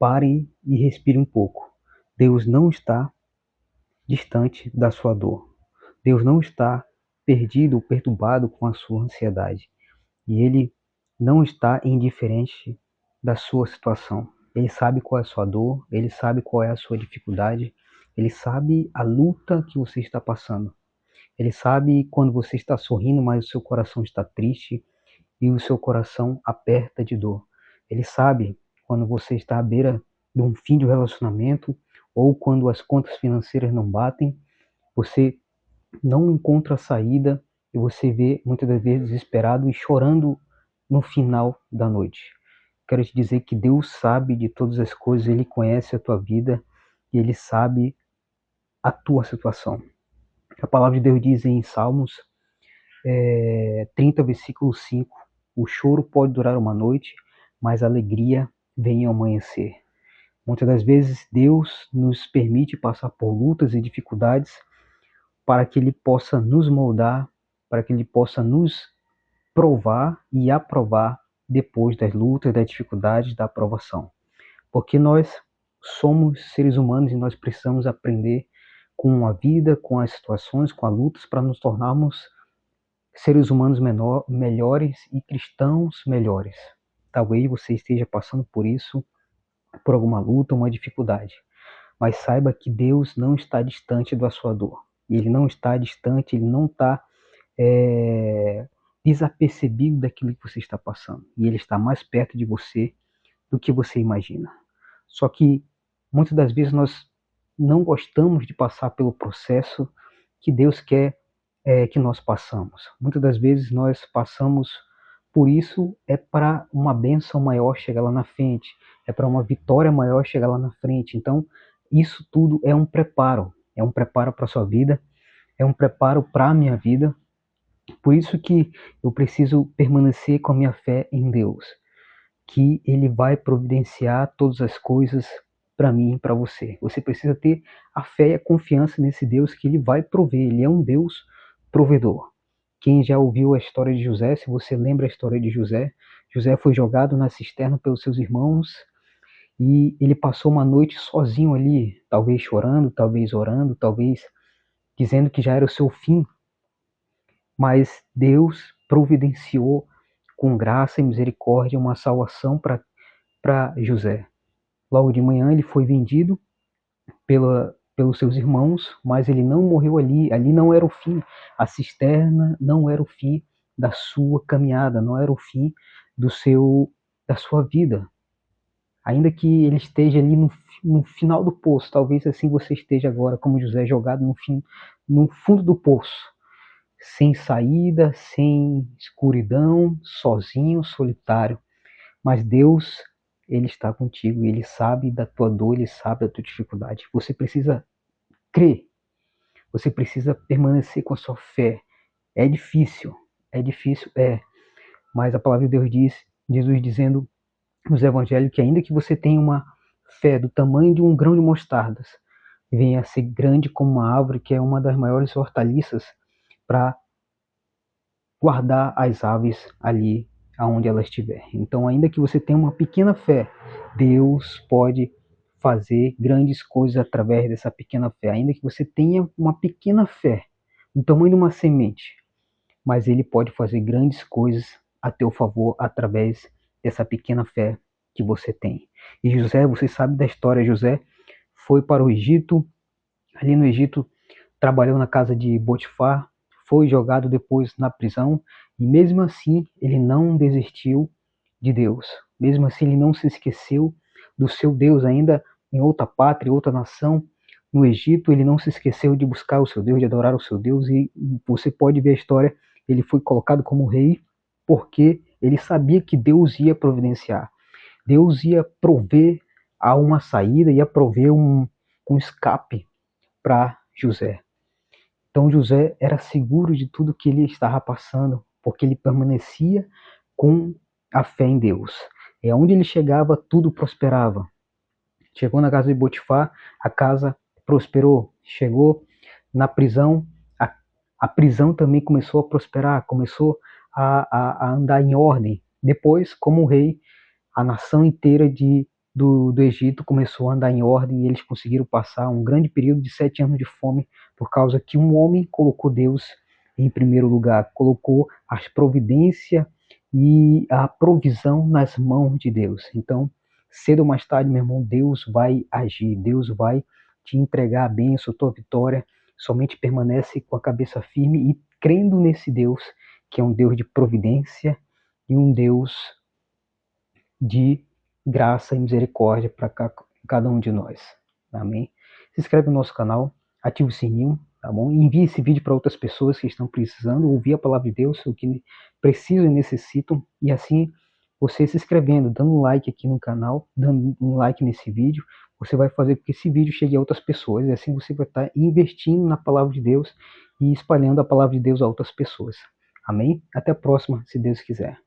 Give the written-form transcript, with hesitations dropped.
Pare e respire um pouco. Deus não está distante da sua dor. Deus não está perdido ou perturbado com a sua ansiedade. E Ele não está indiferente da sua situação. Ele sabe qual é a sua dor, Ele sabe qual é a sua dificuldade, Ele sabe a luta que você está passando. Ele sabe quando você está sorrindo, mas o seu coração está triste e o seu coração aperta de dor. Ele sabe quando você está à beira de um fim de relacionamento ou quando as contas financeiras não batem, você não encontra saída e você vê muitas das vezes desesperado e chorando no final da noite. Quero te dizer que Deus sabe de todas as coisas, Ele conhece a tua vida e Ele sabe a tua situação. A palavra de Deus diz em Salmos 30, versículo 5, o choro pode durar uma noite, mas a alegria vem ao amanhecer. Muitas das vezes Deus nos permite passar por lutas e dificuldades para que Ele possa nos moldar, para que Ele possa nos provar e aprovar depois das lutas, das dificuldades, da aprovação. Porque nós somos seres humanos e nós precisamos aprender com a vida, com as situações, com as lutas, para nos tornarmos seres humanos melhores e cristãos melhores. Talvez você esteja passando por isso, por alguma luta, uma dificuldade. Mas saiba que Deus não está distante da sua dor. Ele não está distante, Ele não está desapercebido daquilo que você está passando. E Ele está mais perto de você do que você imagina. Só que muitas das vezes nós não gostamos de passar pelo processo que Deus quer que nós passamos. Muitas das vezes nós passamos por isso para uma bênção maior chegar lá na frente, é para uma vitória maior chegar lá na frente. Então, isso tudo é um preparo para a sua vida, é um preparo para a minha vida. Por isso que eu preciso permanecer com a minha fé em Deus, que Ele vai providenciar todas as coisas para mim e para você. Você precisa ter a fé e a confiança nesse Deus que Ele vai prover. Ele é um Deus provedor. Quem já ouviu a história de José, se você lembra a história de José, José foi jogado na cisterna pelos seus irmãos e ele passou uma noite sozinho ali, talvez chorando, talvez orando, talvez dizendo que já era o seu fim. Mas Deus providenciou com graça e misericórdia uma salvação para José. Logo de manhã ele foi vendido pelos seus irmãos, mas ele não morreu ali. Ali não era o fim. A cisterna não era o fim da sua caminhada, não era o fim da sua vida. Ainda que ele esteja ali no final do poço, talvez assim você esteja agora, como José, jogado no fundo do poço, sem saída, sem escuridão, sozinho, solitário. Mas Deus, Ele está contigo, Ele sabe da tua dor, Ele sabe da tua dificuldade. Você precisa crer, você precisa permanecer com a sua fé. É difícil, mas a palavra de Deus diz, Jesus dizendo nos evangelhos que ainda que você tenha uma fé do tamanho de um grão de mostardas, venha a ser grande como uma árvore que é uma das maiores hortaliças para guardar as aves ali aonde ela estiver. Então, ainda que você tenha uma pequena fé, Deus pode fazer grandes coisas através dessa pequena fé. Ainda que você tenha uma pequena fé, do tamanho de uma semente, mas Ele pode fazer grandes coisas a teu favor através dessa pequena fé que você tem. E José, você sabe da história, José foi para o Egito, ali no Egito trabalhou na casa de Potifar, foi jogado depois na prisão, e mesmo assim ele não desistiu de Deus. Mesmo assim ele não se esqueceu do seu Deus, ainda em outra pátria, outra nação, no Egito, ele não se esqueceu de buscar o seu Deus, de adorar o seu Deus, e você pode ver a história, ele foi colocado como rei, porque ele sabia que Deus ia providenciar. Deus ia prover a uma saída, ia prover um escape para José. Então José era seguro de tudo que ele estava passando, porque ele permanecia com a fé em Deus. E aonde ele chegava, tudo prosperava. Chegou na casa de Potifar, a casa prosperou. Chegou na prisão, a prisão também começou a prosperar, começou a andar em ordem. Depois, como rei, a nação inteira de do Egito começou a andar em ordem e eles conseguiram passar um grande período de 7 anos de fome por causa que um homem colocou Deus em primeiro lugar, colocou as providências e a provisão nas mãos de Deus. Então, cedo ou mais tarde, meu irmão, Deus vai agir, Deus vai te entregar a bênção, a tua vitória. Somente permanece com a cabeça firme e crendo nesse Deus, que é um Deus de providência e um Deus de graça e misericórdia para cada um de nós. Amém? Se inscreve no nosso canal, ativa o sininho, tá bom? E envie esse vídeo para outras pessoas que estão precisando ouvir a palavra de Deus, o que precisam e necessitam, e assim você se inscrevendo, dando um like aqui no canal, dando um like nesse vídeo, você vai fazer com que esse vídeo chegue a outras pessoas, e assim você vai estar investindo na palavra de Deus e espalhando a palavra de Deus a outras pessoas. Amém? Até a próxima, se Deus quiser.